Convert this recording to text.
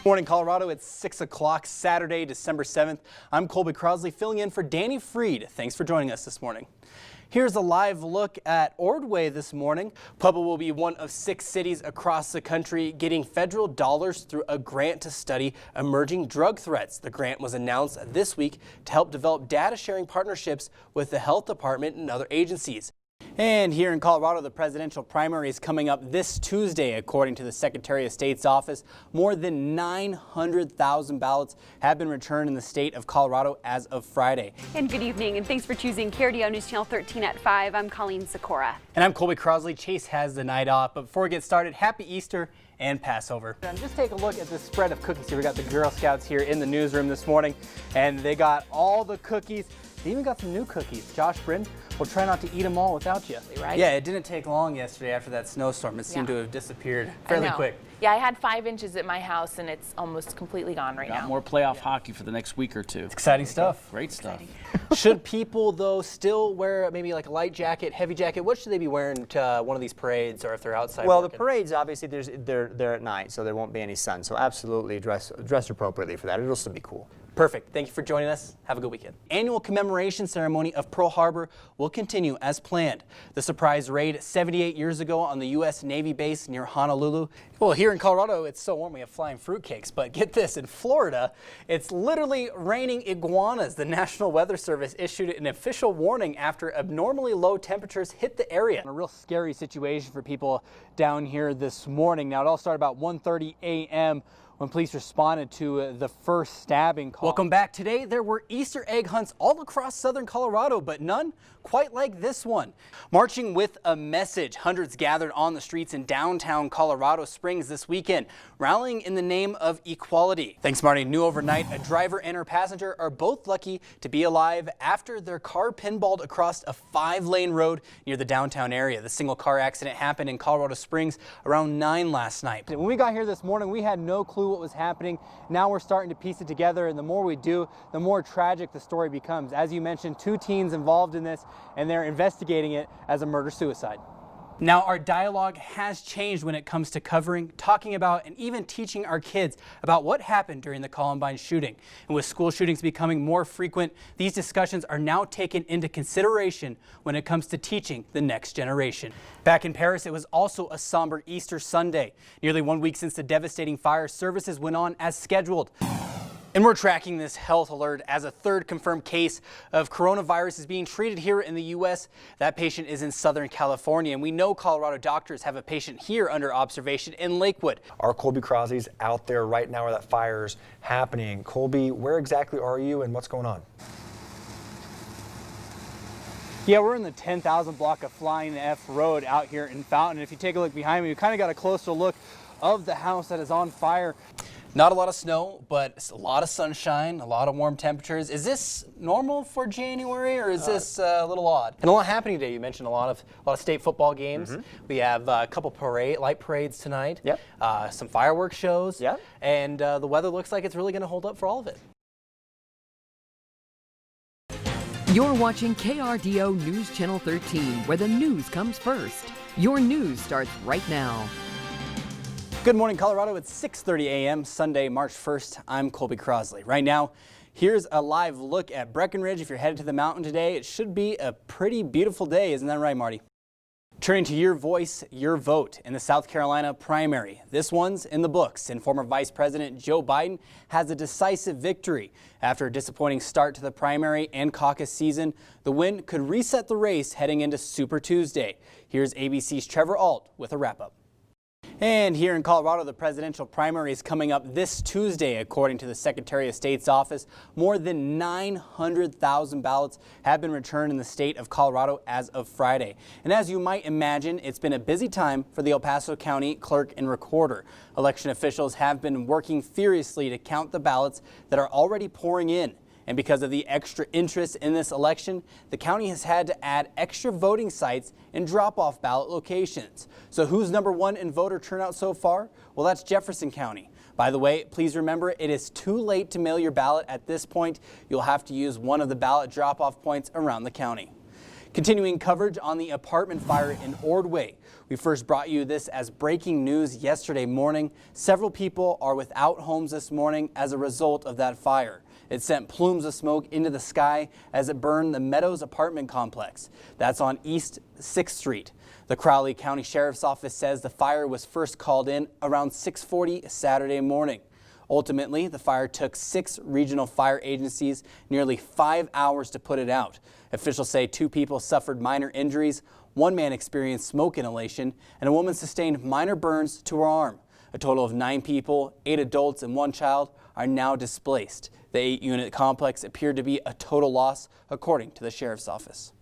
Morning, Colorado. It's 6 o'clock Saturday, December 7th. I'm Kolby Crossley filling in for Danny Freed. Thanks for joining us this morning. Here's a live look at Ordway this morning. Pueblo will be one of 6 cities across the country getting federal dollars through a grant to study emerging drug threats. The grant was announced this week to help develop data sharing partnerships with the health department and other agencies. And here in Colorado, the presidential primary is coming up this Tuesday. According to the Secretary of State's office, more than 900,000 ballots have been returned in the state of Colorado as of Friday. And good evening, and thanks for choosing KRDO News Channel 13 at 5. I'm Colleen Sikora. And I'm Kolby Crossley. Chase has the night off. But before we get started, happy Easter and Passover. And just take a look at the spread of cookies here. We got the Girl Scouts here in the newsroom this morning, and they got all the cookies. They even got some new cookies. Josh Bryn will try not to eat them all without you. Right? Yeah, it didn't take long yesterday after that snowstorm. It seemed to have disappeared fairly quick. Yeah, I had 5 inches at my house, and it's almost completely gone right now. Got more playoff hockey for the next week or two. It's exciting stuff. Great stuff. Should people, though, still wear maybe like a light jacket, heavy jacket? What should they be wearing to one of these parades or if they're outside Well, working? the parades, obviously, they're at night, so there won't be any sun. So absolutely dress appropriately for that. It'll still be cool. Perfect. Thank you for joining us. Have a good weekend. Annual commemoration ceremony of Pearl Harbor will continue as planned. The surprise raid 78 years ago on the U.S. Navy base near Honolulu. Well, here in Colorado, it's so warm we have flying fruitcakes. But get this, in Florida, it's literally raining iguanas. The National Weather Service issued an official warning after abnormally low temperatures hit the area. A real scary situation for people down here this morning. Now, it all started about 1:30 a.m. when police responded to the first stabbing call. Welcome back. Today, there were Easter egg hunts all across southern Colorado, but none quite like this one. Marching with a message, hundreds gathered on the streets in downtown Colorado Springs this weekend, rallying in the name of equality. Thanks, Marty. New overnight, a driver and her passenger are both lucky to be alive after their car pinballed across a 5-lane road near the downtown area. The single car accident happened in Colorado Springs around 9 last night. When we got here this morning, we had no clue what was happening. Now we're starting to piece it together, and the more we do, the more tragic the story becomes. As you mentioned, 2 teens involved in this, and they're investigating it as a murder-suicide. Now, our dialogue has changed when it comes to covering, talking about, and even teaching our kids about what happened during the Columbine shooting. And with school shootings becoming more frequent, these discussions are now taken into consideration when it comes to teaching the next generation. Back in Paris, it was also a somber Easter Sunday. Nearly 1 week since the devastating fire, services went on as scheduled. And we're tracking this health alert as a 3rd confirmed case of coronavirus is being treated here in the U.S. That patient is in Southern California, and we know Colorado doctors have a patient here under observation in Lakewood. Our Kolby Crossley's out there right now where that fire's happening. Kolby, where exactly are you and what's going on? Yeah, we're in the 10,000 block of Flying F Road out here in Fountain. If you take a look behind me, we kind of got a closer look of the house that is on fire. Not a lot of snow, but a lot of sunshine, a lot of warm temperatures. Is this normal for January, or is this a little odd? And a lot happening today. You mentioned a lot of state football games. We have a couple light parades tonight. Yep. Some fireworks shows. Yep. And the weather looks like it's really going to hold up for all of it. You're watching KRDO News Channel 13, where the news comes first. Your news starts right now. Good morning, Colorado. It's 6:30 a.m. Sunday, March 1st. I'm Kolby Crossley. Right now, here's a live look at Breckenridge. If you're headed to the mountain today, it should be a pretty beautiful day. Isn't that right, Marty? Turning to your voice, your vote in the South Carolina primary. This one's in the books, and former Vice President Joe Biden has a decisive victory. After a disappointing start to the primary and caucus season, the win could reset the race heading into Super Tuesday. Here's ABC's Trevor Alt with a wrap-up. And here in Colorado, the presidential primary is coming up this Tuesday. According to the Secretary of State's office, more than 900,000 ballots have been returned in the state of Colorado as of Friday. And as you might imagine, it's been a busy time for the El Paso County clerk and recorder. Election officials have been working furiously to count the ballots that are already pouring in. And because of the extra interest in this election, the county has had to add extra voting sites and drop-off ballot locations. So who's #1 in voter turnout so far? Well, that's Jefferson County. By the way, please remember it is too late to mail your ballot at this point. You'll have to use one of the ballot drop-off points around the county. Continuing coverage on the apartment fire in Ordway. We first brought you this as breaking news yesterday morning. Several people are without homes this morning as a result of that fire. It sent plumes of smoke into the sky as it burned the Meadows apartment complex. That's on East 6th Street. The Crowley County Sheriff's Office says the fire was first called in around 6:40 Saturday morning. Ultimately, the fire took 6 regional fire agencies nearly 5 hours to put it out. Officials say 2 people suffered minor injuries, 1 man experienced smoke inhalation, and a woman sustained minor burns to her arm. A total of 9 people, 8 adults and 1 child, are now displaced. The 8-unit complex appeared to be a total loss, according to the Sheriff's Office.